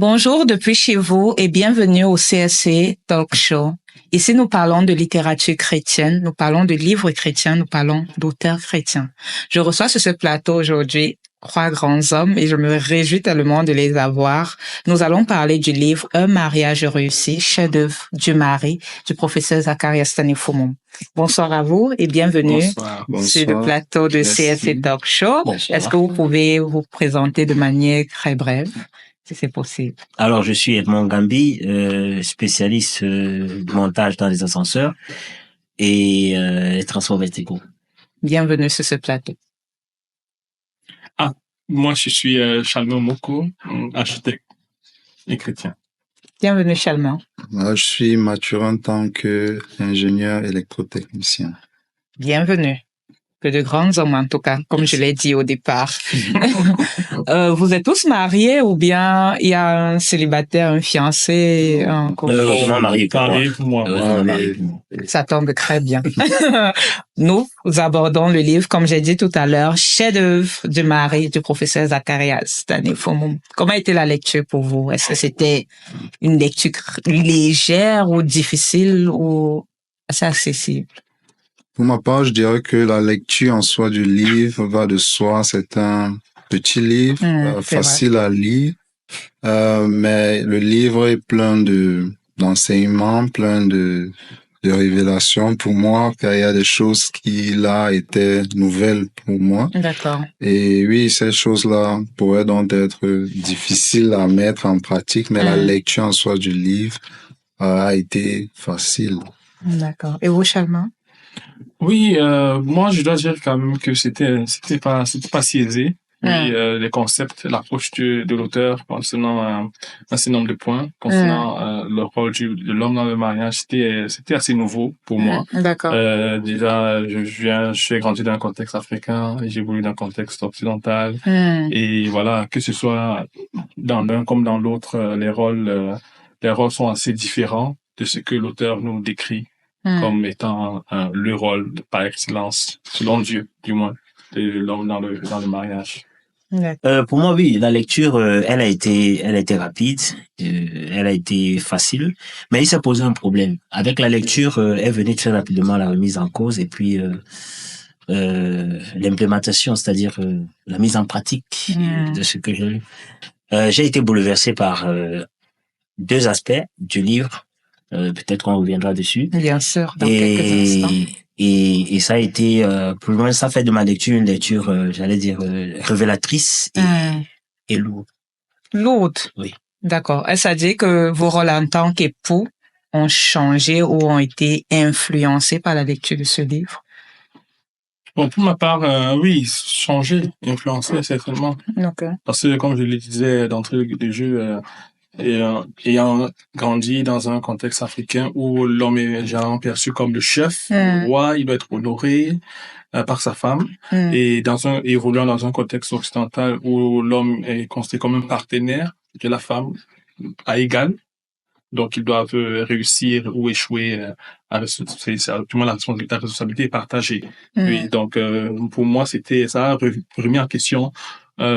Bonjour depuis chez vous et bienvenue au CSC Talk Show. Ici, nous parlons de littérature chrétienne, nous parlons de livres chrétiens, nous parlons d'auteurs chrétiens. Je reçois sur ce plateau aujourd'hui 3 grands hommes et je me réjouis tellement de les avoir. Nous allons parler du livre Un mariage réussi, chef-d'œuvre du mari du professeur Zacharias Stanifumum. Bonsoir à vous et bienvenue sur le plateau de CSC Talk Show. Bonsoir. Est-ce que vous pouvez vous présenter de manière très brève, si c'est possible? Alors, je suis Edmond Gambi, spécialiste du montage dans les ascenseurs et les transports verticaux. Bienvenue sur ce plateau. Moi, je suis Chalmin Moko, architecte et chrétien. Bienvenue, Chalmin. Moi, je suis Mathurin en tant qu'ingénieur électrotechnicien. Bienvenue. Que de grands hommes, en tout cas, comme je l'ai dit au départ. Vous êtes tous mariés ou bien il y a un célibataire, un fiancé, un couple? Non, marié pour moi. Ça tombe très bien. Nous abordons le livre, comme j'ai dit tout à l'heure, chef-d'œuvre du mari du professeur Zacharias Stanifumum. Comment était la lecture pour vous? Est-ce que c'était une lecture légère ou difficile ou assez accessible? Pour ma part, je dirais que la lecture en soi du livre va de soi. C'est un petit livre, facile à lire, mais le livre est plein d'enseignements, plein de révélations pour moi, car il y a des choses qui là étaient nouvelles pour moi. D'accord. Et oui, ces choses-là pourraient donc être difficiles à mettre en pratique, mais la lecture en soi du livre a été facile. D'accord. Et vous, Chalmin? Oui, moi, je dois dire quand même que c'était pas si aisé. Oui, les concepts, l'approche de l'auteur concernant un certain nombre de points, concernant le rôle de l'homme dans le mariage, c'était assez nouveau pour moi. D'accord. Déjà, j'ai grandi dans un contexte africain, j'ai évolué dans un contexte occidental, et voilà, que ce soit dans l'un comme dans l'autre, les rôles sont assez différents de ce que l'auteur nous décrit comme étant le rôle par excellence, selon Dieu, du moins, de l'homme dans le mariage. Pour moi, oui, la lecture, elle a été rapide, elle a été facile, mais il s'est posé un problème. Avec la lecture, est venue très rapidement la remise en cause et puis l'implémentation, c'est-à-dire la mise en pratique de ce que j'ai lu. J'ai été bouleversé par 2 aspects du livre. Peut-être qu'on reviendra dessus. Bien sûr, dans quelques instants. Et ça a été, pour moi, ça fait de ma lecture une lecture, j'allais dire, révélatrice et lourde. Lourde? Oui. D'accord. Est-ce à dire que vos rôles en tant qu'époux ont changé ou ont été influencés par la lecture de ce livre? Bon, pour ma part, oui, changé, influencé, certainement. Okay. Parce que, comme je le disais d'entrée de jeu, ayant grandi dans un contexte africain où l'homme est généralement perçu comme le chef, le roi, il doit être honoré par sa femme, et évoluant dans un contexte occidental où l'homme est considéré comme un partenaire de la femme à égal, donc ils doivent réussir ou échouer avec du moins la responsabilité est partagée. Oui, donc pour moi ça a remis en question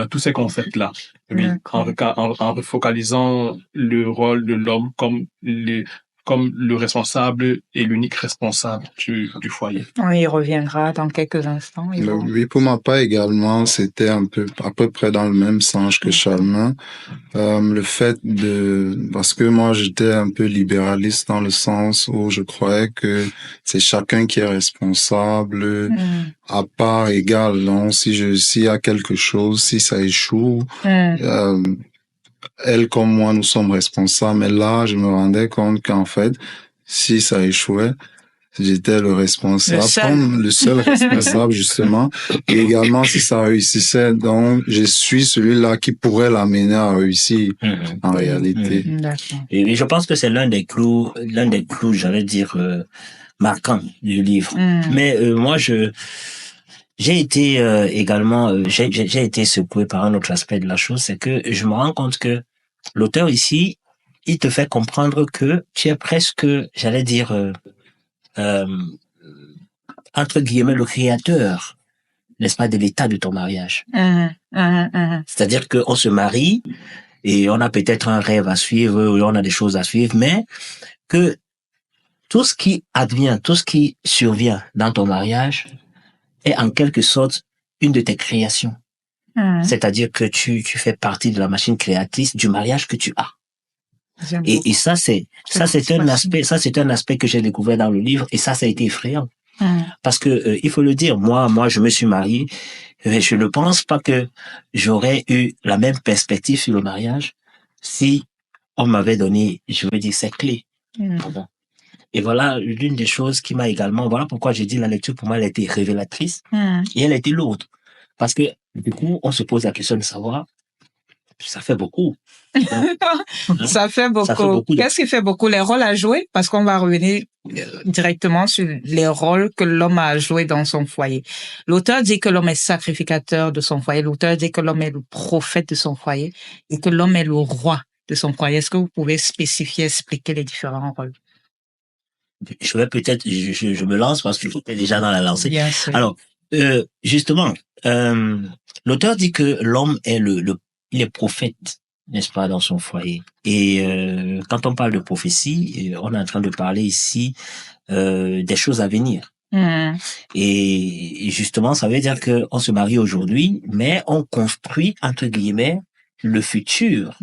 tous ces concepts-là. Oui, en refocalisant le rôle de l'homme comme le responsable et l'unique responsable du foyer. On y reviendra dans quelques instants. Oui, pour ma part également, c'était à peu près dans le même sens que Chalmin. Le fait parce que moi j'étais un peu libéraliste dans le sens où je croyais que c'est chacun qui est responsable à part égale. Donc s'il y a quelque chose, si ça échoue, elle comme moi nous sommes responsables. Mais là je me rendais compte qu'en fait si ça échouait, j'étais le responsable, comme le seul responsable justement. Et également, si ça réussissait, donc je suis celui-là qui pourrait l'amener à réussir en réalité. Et je pense que c'est l'un des clous, j'allais dire, marquants du livre. Mais moi, j'ai été également, j'ai été secoué par un autre aspect de la chose, c'est que je me rends compte que l'auteur ici, il te fait comprendre que tu es presque, j'allais dire, entre guillemets, le créateur, n'est-ce pas, de l'état de ton mariage. C'est-à-dire qu'on se marie et on a peut-être un rêve à suivre, on a des choses à suivre, mais que tout ce qui advient, tout ce qui survient dans ton mariage est en quelque sorte une de tes créations. C'est-à-dire que tu fais partie de la machine créatrice du mariage que tu as. Et ça c'est un aspect que j'ai découvert dans le livre, et ça a été effrayant. Parce que il faut le dire, moi je me suis marié, mais je ne pense pas que j'aurais eu la même perspective sur le mariage si on m'avait donné, je veux dire, ces clés. Et voilà l'une des choses qui m'a également, voilà pourquoi j'ai dit la lecture pour moi elle a été révélatrice et elle a été lourde. Parce que du coup, on se pose la question de savoir, ça fait beaucoup. Ça fait beaucoup. Qu'est-ce qui fait beaucoup? Les rôles à jouer? Parce qu'on va revenir directement sur les rôles que l'homme a joués dans son foyer. L'auteur dit que l'homme est sacrificateur de son foyer. L'auteur dit que l'homme est le prophète de son foyer et que l'homme est le roi de son foyer. Est-ce que vous pouvez spécifier, expliquer les différents rôles? Je vais peut-être, je me lance parce que j'étais déjà dans la lancée. Bien sûr. Alors, justement, l'auteur dit que l'homme est il est prophète, n'est-ce pas, dans son foyer. Et quand on parle de prophétie, on est en train de parler ici des choses à venir. Et justement, ça veut dire que on se marie aujourd'hui, mais on construit entre guillemets le futur,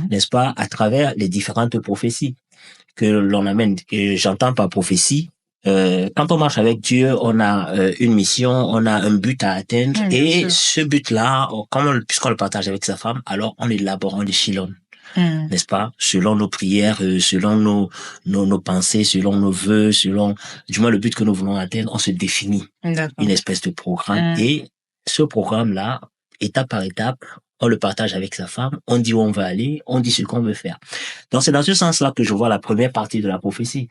n'est-ce pas, à travers les différentes prophéties que l'on amène. Et j'entends par prophétie. Quand on marche avec Dieu, on a une mission, on a un but à atteindre, et ce but-là, puisqu'on le partage avec sa femme, alors on l'élabore, on l'échelonne, n'est-ce pas, selon nos prières, selon nos pensées, selon nos vœux, selon du moins le but que nous voulons atteindre, on se définit une espèce de programme, et ce programme-là, étape par étape, on le partage avec sa femme, on dit où on veut aller, on dit ce qu'on veut faire. Donc c'est dans ce sens-là que je vois la première partie de la prophétie.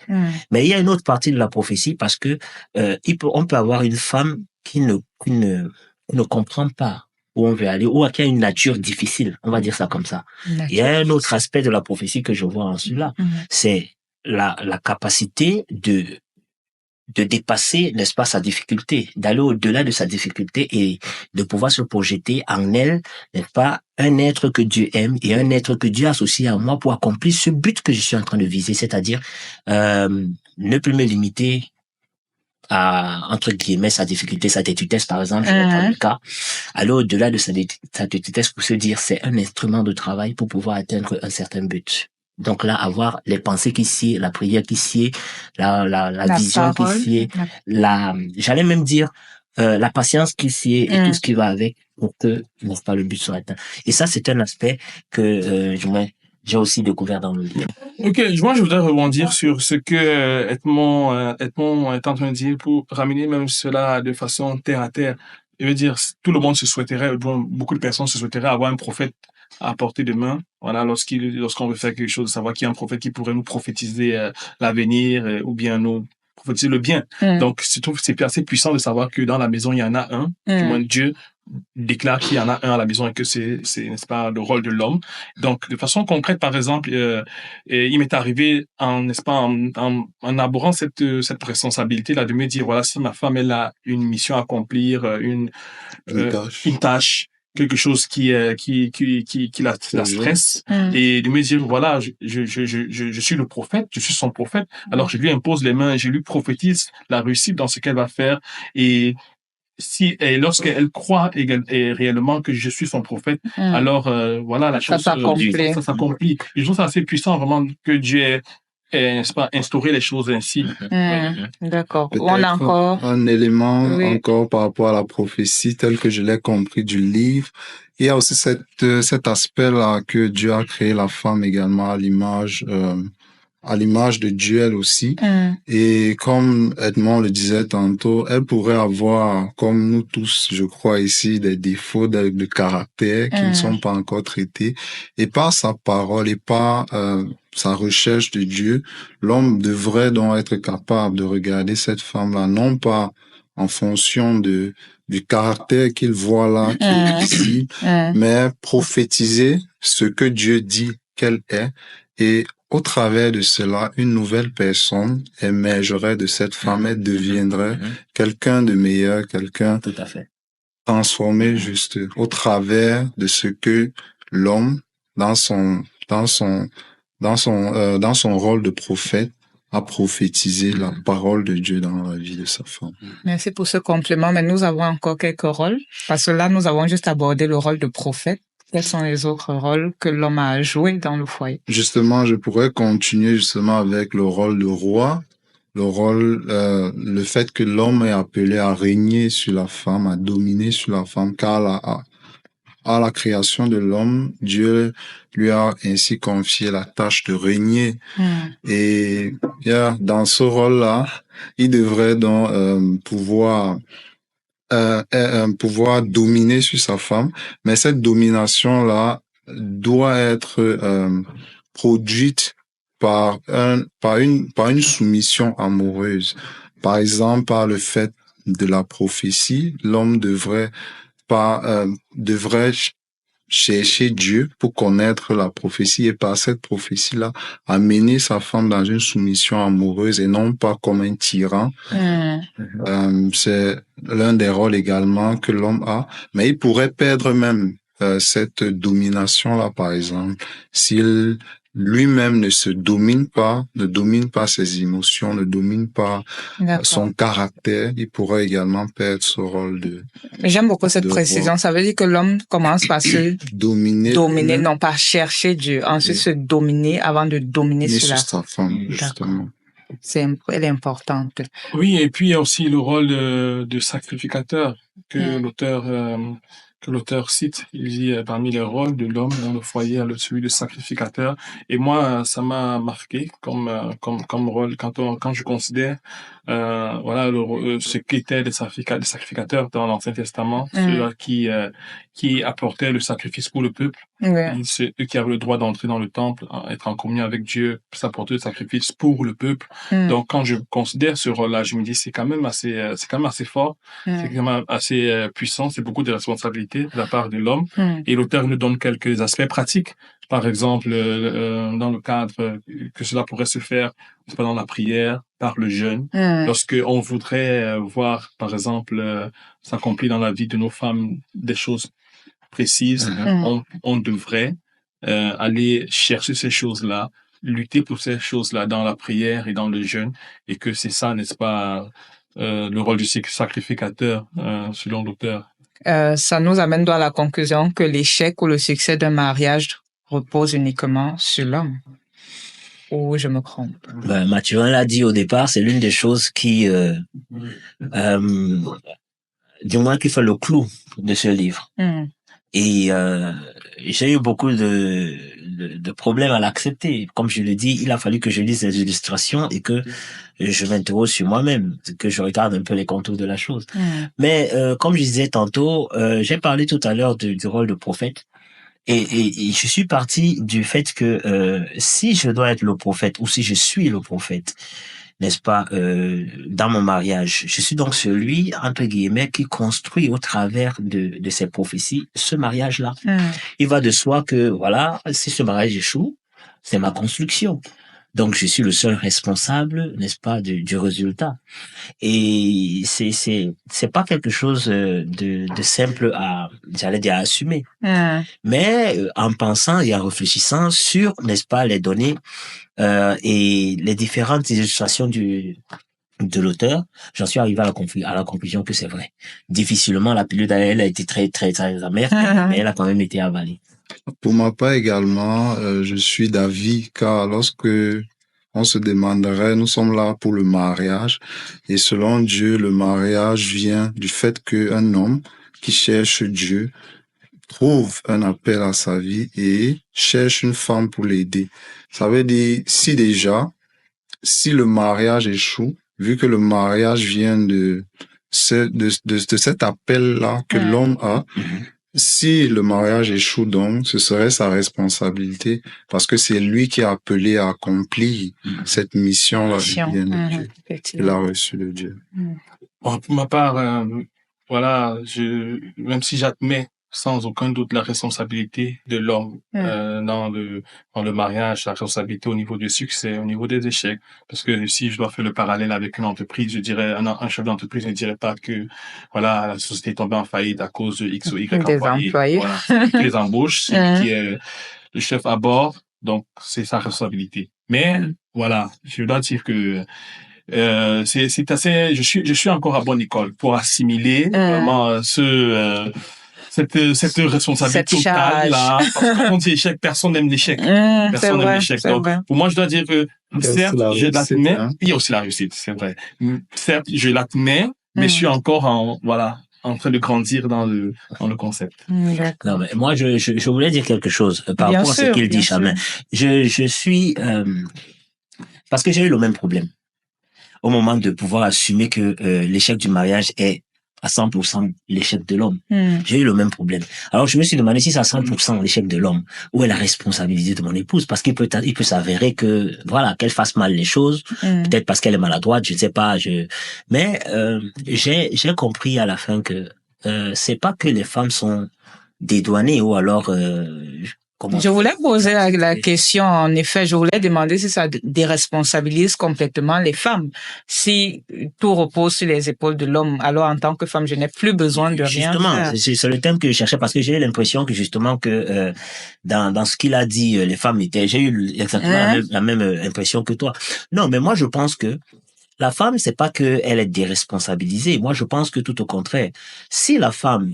Mais il y a une autre partie de la prophétie parce que on peut avoir une femme qui ne comprend pas où on veut aller, ou qui a une nature difficile, on va dire ça comme ça. Il y a un autre aspect de la prophétie que je vois en celui-là, c'est la capacité de dépasser, n'est-ce pas, sa difficulté, d'aller au-delà de sa difficulté et de pouvoir se projeter en elle, n'est-ce pas, un être que Dieu aime et un être que Dieu associe à moi pour accomplir ce but que je suis en train de viser, c'est-à-dire ne plus me limiter à, entre guillemets, sa difficulté, sa tétutesse, par exemple, je vais prendre le cas, aller au-delà de sa tétutesse pour se dire c'est un instrument de travail pour pouvoir atteindre un certain but. Donc là, avoir les pensées qui sied, la prière qui sied, la vision qui sied, j'allais même dire, la patience qui sied et tout ce qui va avec pour que, n'est-ce pas, le but soit atteint. Et ça, c'est un aspect que j'ai aussi découvert dans le livre. Ok, moi je voudrais rebondir sur ce que Edmond est en train de dire pour ramener même cela de façon terre à terre. Je veux dire, tout le monde se souhaiterait, beaucoup de personnes se souhaiteraient avoir un prophète à portée de main. Voilà, lorsqu'on veut faire quelque chose, savoir qu'il y a un prophète qui pourrait nous prophétiser l'avenir ou bien nous prophétiser le bien. Donc, je trouve que c'est assez puissant de savoir que dans la maison, il y en a un, du moins Dieu déclare qu'il y en a un à la maison et que c'est n'est-ce pas, le rôle de l'homme. Donc, de façon concrète, par exemple, il m'est arrivé n'est-ce pas, en abordant cette responsabilité-là de me dire, voilà, si ma femme, elle a une mission à accomplir, une tâche, quelque chose qui la stresse, et de me dire, voilà, je suis le prophète, je suis son prophète, alors je lui impose les mains, je lui prophétise la réussite dans ce qu'elle va faire, et lorsqu'elle croit réellement que je suis son prophète, alors voilà, la chose ça s'accomplit. Je trouve ça assez puissant vraiment que Dieu ait n'est-ce pas, instaurer les choses ainsi. D'accord. On a encore un élément encore par rapport à la prophétie tel que je l'ai compris du livre. Il y a aussi cet aspect-là que Dieu a créé la femme également à l'image de Dieu elle aussi. Et comme Edmond le disait tantôt, elle pourrait avoir, comme nous tous, je crois ici, des défauts de caractère qui ne sont pas encore traités. Et par sa parole et par sa recherche de Dieu, l'homme devrait donc être capable de regarder cette femme-là, non pas en fonction du caractère qu'il voit là, qui est ici, mais prophétiser ce que Dieu dit qu'elle est, et au travers de cela, une nouvelle personne émergerait de cette femme, elle deviendrait quelqu'un de meilleur, quelqu'un tout à fait transformé juste au travers de ce que l'homme dans son rôle de prophète, à prophétiser la parole de Dieu dans la vie de sa femme. Merci pour ce complément, mais nous avons encore quelques rôles, parce que là, nous avons juste abordé le rôle de prophète. Quels sont les autres rôles que l'homme a à jouer dans le foyer? Justement, je pourrais continuer justement avec le rôle de roi, le fait que l'homme est appelé à régner sur la femme, à dominer sur la femme, car à la création de l'homme, Dieu lui a ainsi confié la tâche de régner. Et dans ce rôle-là, il devrait donc pouvoir dominer sur sa femme, mais cette domination-là doit être produite par une soumission amoureuse. Par exemple, par le fait de la prophétie, l'homme devrait chercher Dieu pour connaître la prophétie et par cette prophétie-là, amener sa femme dans une soumission amoureuse et non pas comme un tyran. C'est l'un des rôles également que l'homme a, mais il pourrait perdre même cette domination-là, par exemple, s'il lui-même ne domine pas ses émotions, ne domine pas son caractère, il pourrait également perdre ce rôle de... J'aime beaucoup cette précision. Ça veut dire que l'homme commence par se dominer, non pas chercher Dieu, ensuite se dominer avant de dominer sur sa femme, justement. Elle est importante. Oui, et puis il y a aussi le rôle de sacrificateur que l'auteur cite. Il dit parmi les rôles de l'homme dans le foyer, celui de sacrificateur. Et moi, ça m'a marqué comme rôle quand je considère ce qu'étaient les sacrificateurs dans l'Ancien Testament, ceux-là qui apportaient le sacrifice pour le peuple. C'est eux qui avaient le droit d'entrer dans le temple, être en communion avec Dieu, s'apporter le sacrifice pour le peuple. Donc quand je considère ce rôle-là, je me dis c'est quand même assez fort, c'est quand même assez puissant, c'est beaucoup de responsabilités de la part de l'homme. Et l'auteur nous donne quelques aspects pratiques. Par exemple, dans le cadre que cela pourrait se faire pendant la prière, par le jeûne, lorsque on voudrait voir, par exemple, s'accomplir dans la vie de nos femmes des choses précises, on devrait aller chercher ces choses-là, lutter pour ces choses-là dans la prière et dans le jeûne, et que c'est ça, n'est-ce pas, le rôle du sacrificateur, selon l'auteur. Ça nous amène à la conclusion que l'échec ou le succès d'un mariage repose uniquement sur l'homme. Ou je me trompe? Mathieu l'a dit au départ, c'est l'une des choses qui, du moins qui fait le clou de ce livre. Et j'ai eu beaucoup de problèmes à l'accepter. Comme je le dis, il a fallu que je lise les illustrations et que je m'interroge sur moi-même, que je regarde un peu les contours de la chose. Mais comme je disais tantôt, j'ai parlé tout à l'heure du rôle de prophète. Et je suis parti du fait que si je dois être le prophète ou si je suis le prophète, n'est-ce pas, dans mon mariage, je suis donc celui, entre guillemets, qui construit au travers de ces prophéties ce mariage-là. Il va de soi que, voilà, si ce mariage échoue, c'est ma construction. Donc, je suis le seul responsable, n'est-ce pas, du résultat. Et c'est pas quelque chose de simple à assumer. Mais en pensant et en réfléchissant sur, n'est-ce pas, les données et les différentes illustrations de l'auteur, j'en suis arrivé à la conclusion que c'est vrai. Difficilement, la pilule elle a été très, très, très amère, mais elle a quand même été avalée. Pour ma part également, je suis d'avis, car lorsque on se demanderait, nous sommes là pour le mariage, et selon Dieu, le mariage vient du fait qu'un homme qui cherche Dieu trouve un appel à sa vie et cherche une femme pour l'aider. Ça veut dire, si le mariage échoue, vu que le mariage vient de cet appel-là que l'homme a, si le mariage échoue donc, ce serait sa responsabilité parce que c'est lui qui est appelé à accomplir cette mission-là de Dieu. Il a reçu de Dieu. Bon, pour ma part, voilà, même si j'admets sans aucun doute la responsabilité de l'homme dans le mariage, la responsabilité au niveau du succès, au niveau des échecs. Parce que si je dois faire le parallèle avec une entreprise, je dirais un chef d'entreprise ne dirait pas que voilà la société est tombée en faillite à cause de X ou Y employés. Voilà, les embauches, c'est qui est le chef à bord, donc c'est sa responsabilité. Mais voilà, je dois dire que c'est assez. Je suis encore à bonne école pour assimiler vraiment cette responsabilité totale là. Parce que quand on dit échec, personne n'aime l'échec. Personne n'aime l'échec. Donc, pour moi, je dois dire que certes, je l'admets. Il y a aussi la réussite, c'est vrai. Certes, je l'admets, mais je suis encore en train de grandir dans le concept. Non, mais moi, je voulais dire quelque chose par rapport à ce qu'il dit, Charmaine. Je suis parce que j'ai eu le même problème au moment de pouvoir assumer que l'échec du mariage est à 100% l'échec de l'homme. J'ai eu le même problème. Alors, je me suis demandé si c'est à 100% l'échec de l'homme, où est la responsabilité de mon épouse? Parce qu'il peut s'avérer que, voilà, qu'elle fasse mal les choses, peut-être parce qu'elle est maladroite, je ne sais pas, mais j'ai compris à la fin que c'est pas que les femmes sont dédouanées ou alors je voulais poser la question, en effet, je voulais demander si ça déresponsabilise complètement les femmes. Si tout repose sur les épaules de l'homme, alors en tant que femme, je n'ai plus besoin de rien faire. C'est le thème que je cherchais parce que j'ai eu l'impression que justement que dans ce qu'il a dit, les femmes j'ai eu exactement la même impression que toi. Non, mais moi je pense que la femme, c'est pas que elle est déresponsabilisée. Moi je pense que tout au contraire, si la femme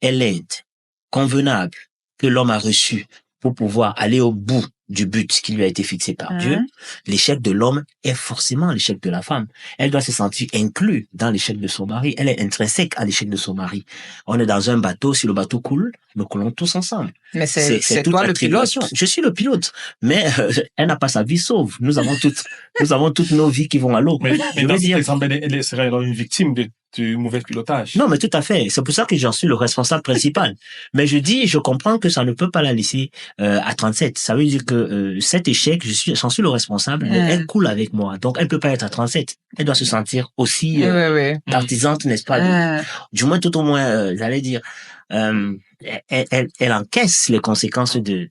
est l'aide convenable que l'homme a reçu pour pouvoir aller au bout du but qui lui a été fixé par Dieu, l'échec de l'homme est forcément l'échec de la femme. Elle doit se sentir inclue dans l'échec de son mari. Elle est intrinsèque à l'échec de son mari. On est dans un bateau, si le bateau coule, nous coulons tous ensemble. Mais c'est toi le pilote. Je suis le pilote, mais elle n'a pas sa vie sauve. Nous avons toutes nos vies qui vont à l'eau. Mais dans cet exemple, elle serait une victime du mauvais pilotage. Non, mais tout à fait. C'est pour ça que j'en suis le responsable principal. Mais je comprends que ça ne peut pas la laisser à 37. Ça veut dire que cet échec, j'en suis le responsable, mais elle coule avec moi. Donc, elle peut pas être à 37. Elle doit se sentir aussi partisante, n'est-ce pas? Du moins, tout au moins, j'allais dire, elle encaisse les conséquences de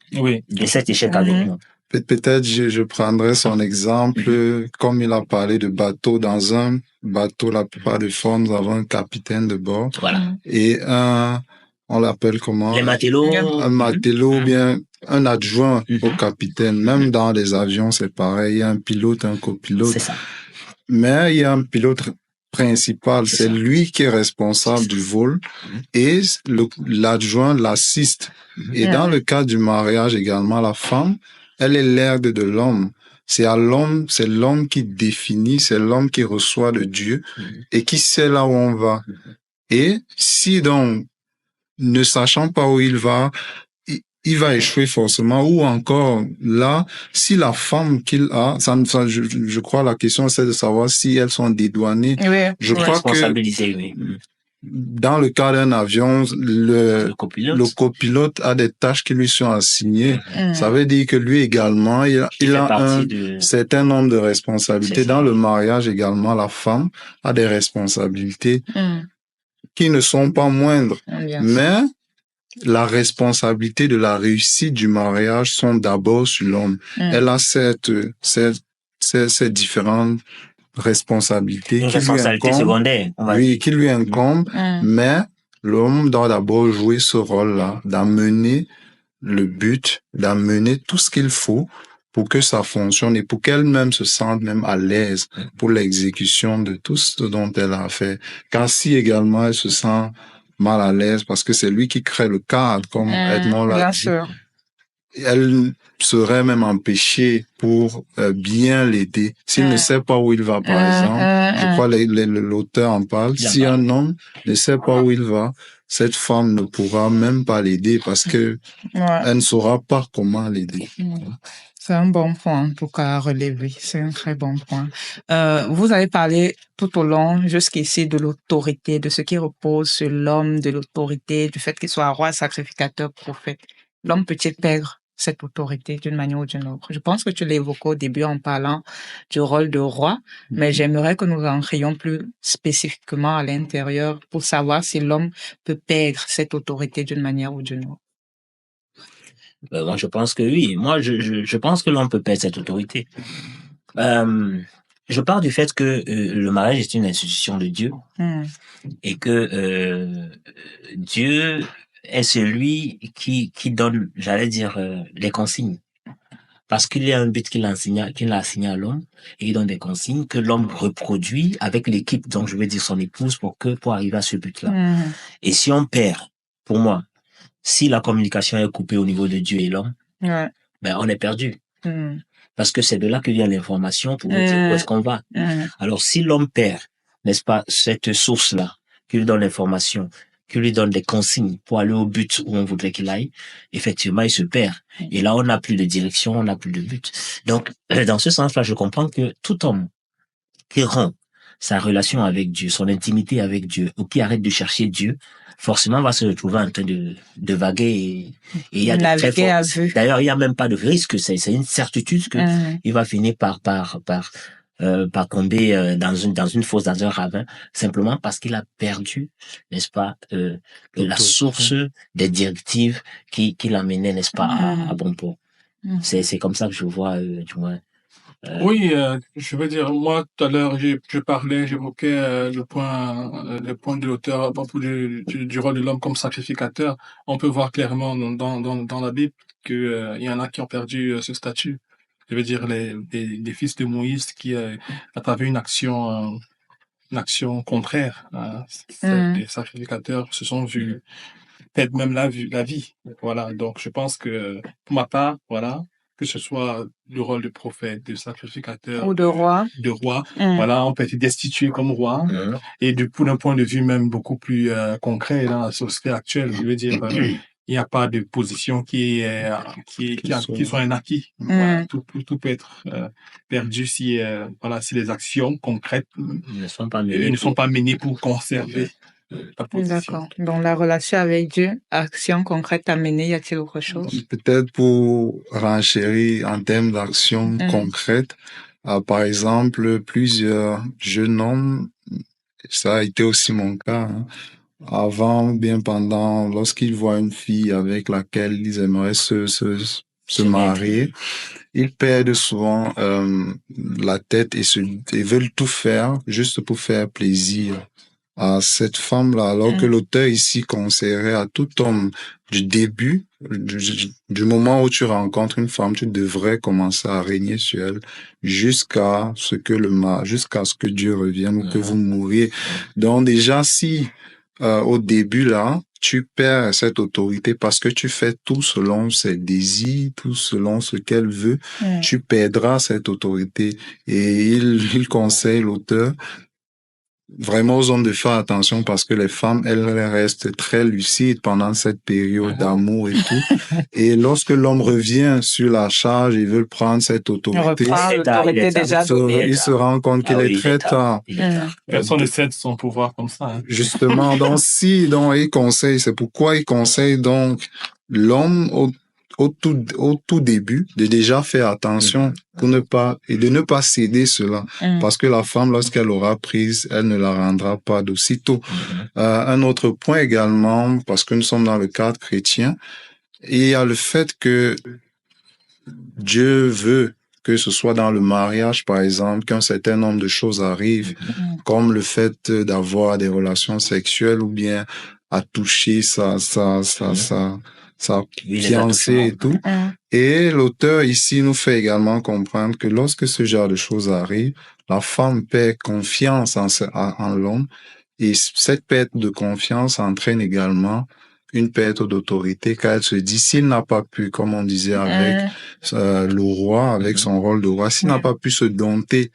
cet échec avec moi. Peut-être je prendrais son exemple, comme il a parlé de bateau. Dans un bateau, la plupart des fois, nous avons un capitaine de bord. Voilà. Et on l'appelle comment? Les matelots. Un matelot, ou bien un adjoint au capitaine. Même dans les avions, c'est pareil. Il y a un pilote, un copilote. C'est ça. Mais il y a un pilote principal. C'est lui qui est responsable du vol et l'adjoint l'assiste. Et dans le cas du mariage également, la femme, elle est l'aide de l'homme. C'est l'homme qui définit, c'est l'homme qui reçoit de Dieu et qui sait là où on va. Et si donc, ne sachant pas où il va échouer forcément, ou encore là, si la femme qu'il a, je crois la question c'est de savoir si elles sont dédouanées. Je crois que dans le cas d'un avion, le copilote a des tâches qui lui sont assignées. Ça veut dire que lui également, il a un certain nombre de responsabilités. Dans le mariage également, la femme a des responsabilités qui ne sont pas moindres. Mais la responsabilité de la réussite du mariage sont d'abord sur l'homme. Elle a ces différentes responsabilités qui lui incombent, mais l'homme doit d'abord jouer ce rôle-là, d'amener le but, d'amener tout ce qu'il faut pour que ça fonctionne et pour qu'elle-même se sente même à l'aise pour l'exécution de tout ce dont elle a fait. Car si également elle se sent mal à l'aise parce que c'est lui qui crée le cadre, comme Edmond l'a dit, elle serait même empêchée pour bien l'aider. S'il ne sait pas où il va, par exemple, je crois l'auteur en parle, si un homme ne sait pas où il va, cette femme ne pourra même pas l'aider parce que elle ne saura pas comment l'aider. C'est un bon point, en tout cas, à relever. C'est un très bon point. Vous avez parlé tout au long, jusqu'ici, de l'autorité, de ce qui repose sur l'homme, de l'autorité, du fait qu'il soit roi, sacrificateur, prophète. L'homme peut-il perdre cette autorité d'une manière ou d'une autre? Je pense que tu l'as évoqué au début en parlant du rôle de roi, mais j'aimerais que nous entrions plus spécifiquement à l'intérieur pour savoir si l'homme peut perdre cette autorité d'une manière ou d'une autre. Moi, je pense que oui. Moi, je pense que l'on peut perdre cette autorité. Je pars du fait que le mariage est une institution de Dieu et que Dieu est celui qui donne, j'allais dire, les consignes. Parce qu'il y a un but qu'il a assigné à l'homme, et il donne des consignes que l'homme reproduit avec l'équipe, donc je veux dire son épouse, pour arriver à ce but-là. Et si on perd, pour moi, si la communication est coupée au niveau de Dieu et l'homme, ben on est perdu. Parce que c'est de là que vient l'information pour nous dire où est-ce qu'on va. Alors si l'homme perd, n'est-ce pas, cette source-là, qui lui donne l'information, qui lui donne des consignes pour aller au but où on voudrait qu'il aille, effectivement, il se perd. Et là, on n'a plus de direction, on n'a plus de but. Donc, dans ce sens-là, je comprends que tout homme qui rompt sa relation avec Dieu, son intimité avec Dieu, ou qui arrête de chercher Dieu, forcément va se retrouver en train de vaguer et il y a de très forts. D'ailleurs, il y a même pas de risque, c'est une certitude que il va finir par tomber dans une fosse, dans un ravin, simplement parce qu'il a perdu, n'est-ce pas, la source des directives qui l'amenaient, n'est-ce pas, à bon port. C'est comme ça que je vois, du moins. Oui, je veux dire, moi, tout à l'heure, j'évoquais le point de l'auteur à propos du rôle de l'homme comme sacrificateur. On peut voir clairement dans la Bible que il y en a qui ont perdu ce statut. Je veux dire, les fils de Moïse qui, à travers une action contraire, des sacrificateurs se sont vus perdre même la vie. Voilà. Donc, je pense que, pour ma part, voilà, que ce soit le rôle de prophète, de sacrificateur ou de roi, voilà, on peut être destitué comme roi. Et d'un point de vue même beaucoup plus concret dans la société actuelle, je veux dire, il n'y a pas de position qui soit un acquis. Voilà, tout peut être perdu si les actions concrètes ne sont pas menées pour conserver la position. D'accord. Donc la relation avec Dieu, action concrète à mener, y a-t-il autre chose? Peut-être pour renchérir en termes d'action concrète, par exemple, plusieurs jeunes hommes, ça a été aussi mon cas, avant, bien pendant, lorsqu'ils voient une fille avec laquelle ils aimeraient se marier, ils perdent souvent la tête et veulent tout faire juste pour faire plaisir à cette femme-là, alors que l'auteur ici conseillerait à tout homme du début, du moment où tu rencontres une femme, tu devrais commencer à régner sur elle jusqu'à ce que Dieu revienne ou que vous mouriez. Donc déjà, si au début là, tu perds cette autorité parce que tu fais tout selon ses désirs, tout selon ce qu'elle veut, tu perdras cette autorité. Et il conseille l'auteur vraiment aux hommes de faire attention parce que les femmes, elles restent très lucides pendant cette période d'amour et tout. Et lorsque l'homme revient sur la charge, il veut prendre cette autorité. Il se rend compte qu'il est très tard. Personne ne cède son pouvoir comme ça. Justement, donc il conseille, c'est pourquoi il conseille donc l'homme au tout début, de déjà faire attention de ne pas céder cela. Parce que la femme, lorsqu'elle aura prise, elle ne la rendra pas d'aussitôt. Un autre point également, parce que nous sommes dans le cadre chrétien, il y a le fait que Dieu veut que ce soit dans le mariage, par exemple, qu'un certain nombre de choses arrivent, comme le fait d'avoir des relations sexuelles ou bien à toucher sa fiancée et tout. Et l'auteur ici nous fait également comprendre que lorsque ce genre de choses arrive, la femme perd confiance en l'homme et cette perte de confiance entraîne également une perte d'autorité car elle se dit s'il n'a pas pu, comme on disait avec le roi, avec son rôle de roi, s'il n'a pas pu se dompter,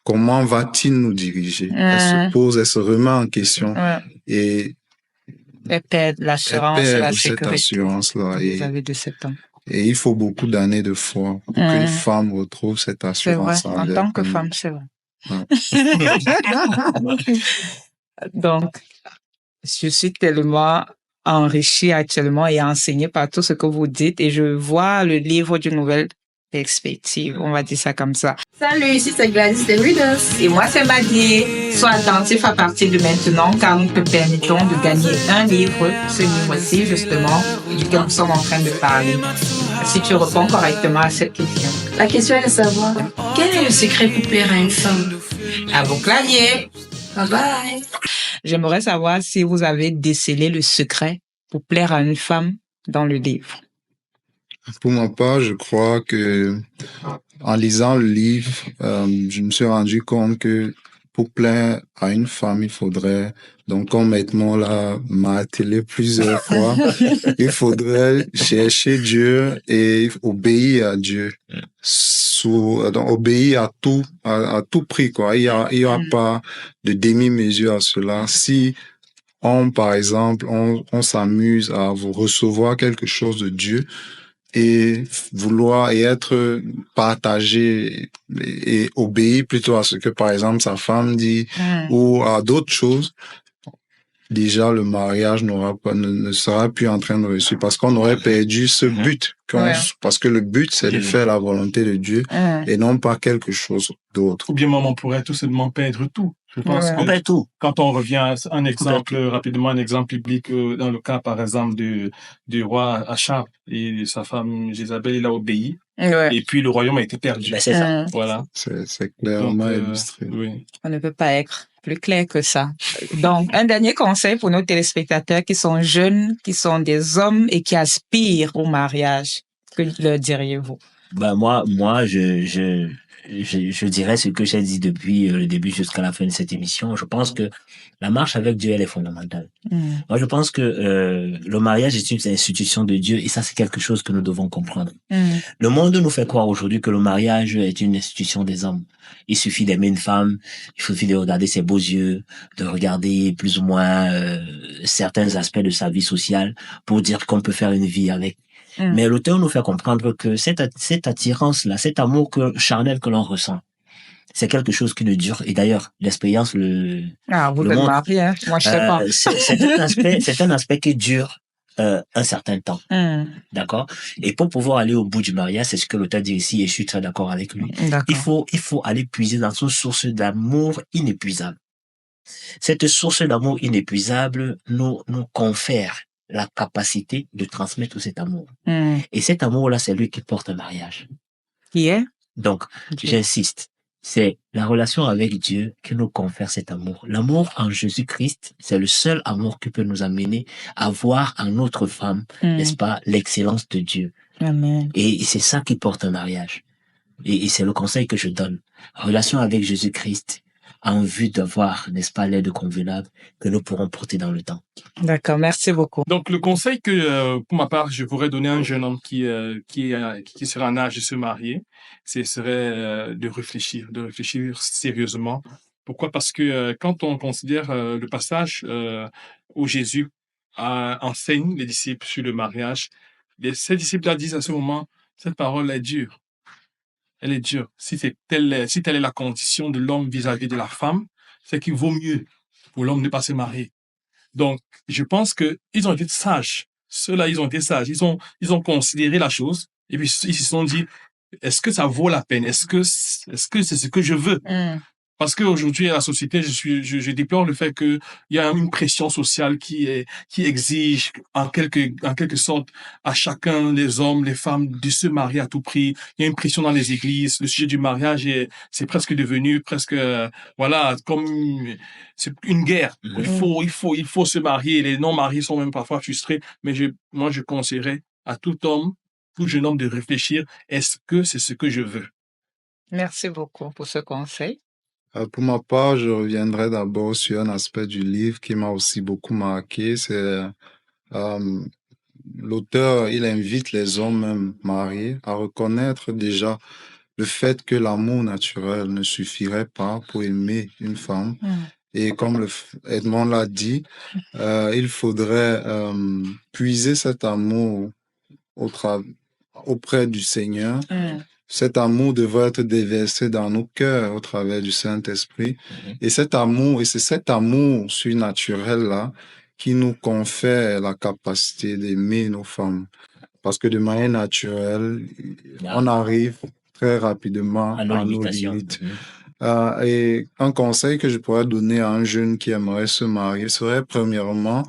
comment va-t-il nous diriger? Elle se remet en question et elle perd l'assurance, la sécurité. Assurance-là. Vous avez de 7 ans. Et il faut beaucoup d'années de foi pour qu'une femme retrouve cette assurance. C'est vrai, en tant que femme, c'est vrai. Donc, je suis tellement enrichie actuellement et enseignée par tout ce que vous dites et je vois le livre d'une nouvelle perspective, on va dire ça comme ça. Salut, ici c'est Gladys de Readers. Et moi c'est Madier. Sois attentif à partir de maintenant car nous te permettons de gagner un livre, ce livre-ci justement, duquel nous sommes en train de parler. Si tu réponds correctement à cette question. La question est de savoir, quel est le secret pour plaire à une femme? À vos claviers. Bye bye. J'aimerais savoir si vous avez décelé le secret pour plaire à une femme dans le livre? Pour ma part, je crois que en lisant le livre, je me suis rendu compte que pour plaire à une femme, il faudrait, donc comme Edmond l'a martelé plusieurs fois, il faudrait chercher Dieu et obéir à Dieu. Donc, obéir à tout prix, quoi. Il y a pas de demi-mesure à cela. Si par exemple, on s'amuse à vous recevoir quelque chose de Dieu, et vouloir et être partagé et obéir plutôt à ce que, par exemple, sa femme dit ou à d'autres choses, déjà le mariage ne sera plus en train de réussir parce qu'on aurait perdu ce but. Parce que le but, c'est de faire la volonté de Dieu et non pas quelque chose d'autre. Ou bien même on pourrait tout simplement perdre tout. Je pense que on perd tout. Quand on revient à un exemple, rapidement, un exemple biblique, dans le cas, par exemple, du roi Achab et sa femme Jézabel, il a obéi. Et puis le royaume a été perdu. Ben, c'est ça. Voilà. C'est clairement illustré. Oui. On ne peut pas être plus clair que ça. Donc, un dernier conseil pour nos téléspectateurs qui sont jeunes, qui sont des hommes et qui aspirent au mariage. Que leur diriez-vous? Ben, moi, je dirais ce que j'ai dit depuis le début jusqu'à la fin de cette émission. Je pense que la marche avec Dieu, elle est fondamentale. Moi, je pense que le mariage est une institution de Dieu et ça, c'est quelque chose que nous devons comprendre. Le monde nous fait croire aujourd'hui que le mariage est une institution des hommes. Il suffit d'aimer une femme, il suffit de regarder ses beaux yeux, de regarder plus ou moins certains aspects de sa vie sociale pour dire qu'on peut faire une vie avec. Mais l'auteur nous fait comprendre que cette attirance-là, cet amour charnel que l'on ressent, c'est quelque chose qui ne dure. Et d'ailleurs, l'expérience vous êtes marié, hein? Moi, je sais pas. C'est un aspect qui dure un certain temps. D'accord? Et pour pouvoir aller au bout du mariage, c'est ce que l'auteur dit ici, et je suis très d'accord avec lui. Il faut aller puiser dans une source d'amour inépuisable. Cette source d'amour inépuisable nous confère la capacité de transmettre cet amour. Et cet amour-là, c'est lui qui porte un mariage. Qui est? Donc, j'insiste, c'est la relation avec Dieu qui nous confère cet amour. L'amour en Jésus-Christ, c'est le seul amour qui peut nous amener à voir en notre femme, n'est-ce pas, l'excellence de Dieu. Amen. Et c'est ça qui porte un mariage. Et c'est le conseil que je donne. Relation avec Jésus-Christ, en vue d'avoir, n'est-ce pas, l'aide convenable que nous pourrons porter dans le temps. D'accord, merci beaucoup. Donc, le conseil que, pour ma part, je pourrais donner à un jeune homme qui serait en âge de se marier, ce serait de réfléchir sérieusement. Pourquoi? Parce que quand on considère le passage où Jésus enseigne les disciples sur le mariage, ces disciples-là disent à ce moment, cette parole est dure. Elle est dure. Si telle est la condition de l'homme vis-à-vis de la femme, c'est qu'il vaut mieux pour l'homme de ne pas se marier. Donc, je pense que ils ont été sages. Ceux-là, ils ont été sages. Ils ont considéré la chose et puis ils se sont dit, est-ce que ça vaut la peine? Est-ce que c'est ce que je veux? Parce qu'aujourd'hui, à la société, je déplore le fait qu'il y a une pression sociale qui exige, en quelque sorte, à chacun, les hommes, les femmes, de se marier à tout prix. Il y a une pression dans les églises. Le sujet du mariage c'est presque devenu voilà, comme c'est une guerre. Il faut se marier. Les non-mariés sont même parfois frustrés. Mais moi, je conseillerais à tout homme, tout jeune homme de réfléchir. Est-ce que c'est ce que je veux? Merci beaucoup pour ce conseil. Pour ma part, je reviendrai d'abord sur un aspect du livre qui m'a aussi beaucoup marqué. C'est l'auteur, il invite les hommes même mariés à reconnaître déjà le fait que l'amour naturel ne suffirait pas pour aimer une femme. Et comme Edmond l'a dit, il faudrait puiser cet amour auprès du Seigneur. Cet amour devrait être déversé dans nos cœurs au travers du Saint-Esprit. Et c'est cet amour surnaturel-là qui nous confère la capacité d'aimer nos femmes. Parce que de manière naturelle, on arrive très rapidement à nos limites. Et un conseil que je pourrais donner à un jeune qui aimerait se marier serait premièrement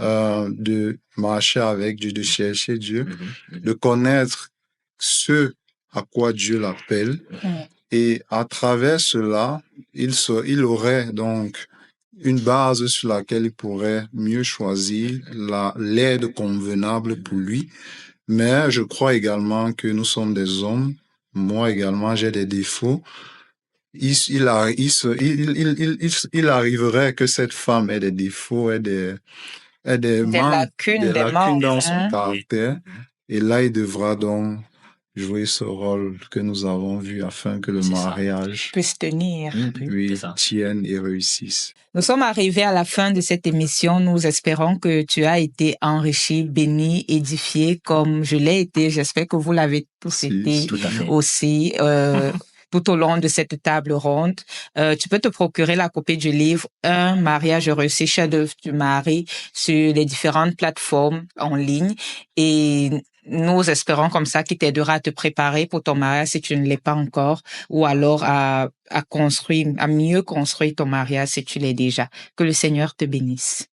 de marcher avec Dieu, de chercher Dieu, de connaître ce à quoi Dieu l'appelle. Et à travers cela, il aurait donc une base sur laquelle il pourrait mieux choisir l'aide convenable pour lui. Mais je crois également que nous sommes des hommes. Moi également, j'ai des défauts. Il arriverait que cette femme ait des défauts, ait des lacunes, des manques dans son caractère. Et là, il devra donc jouer ce rôle que nous avons vu afin que le mariage puisse tenir. Tienne et réussisse. Nous sommes arrivés à la fin de cette émission. Nous espérons que tu as été enrichi, béni, édifié comme je l'ai été. J'espère que vous l'avez tous été aussi. Tout au long de cette table ronde. Tu peux te procurer la copie du livre Un mariage réussi, chef-d'œuvre du mari sur les différentes plateformes en ligne et nous espérons comme ça qu'il t'aidera à te préparer pour ton mariage si tu ne l'es pas encore ou alors à construire, à mieux construire ton mariage si tu l'es déjà. Que le Seigneur te bénisse.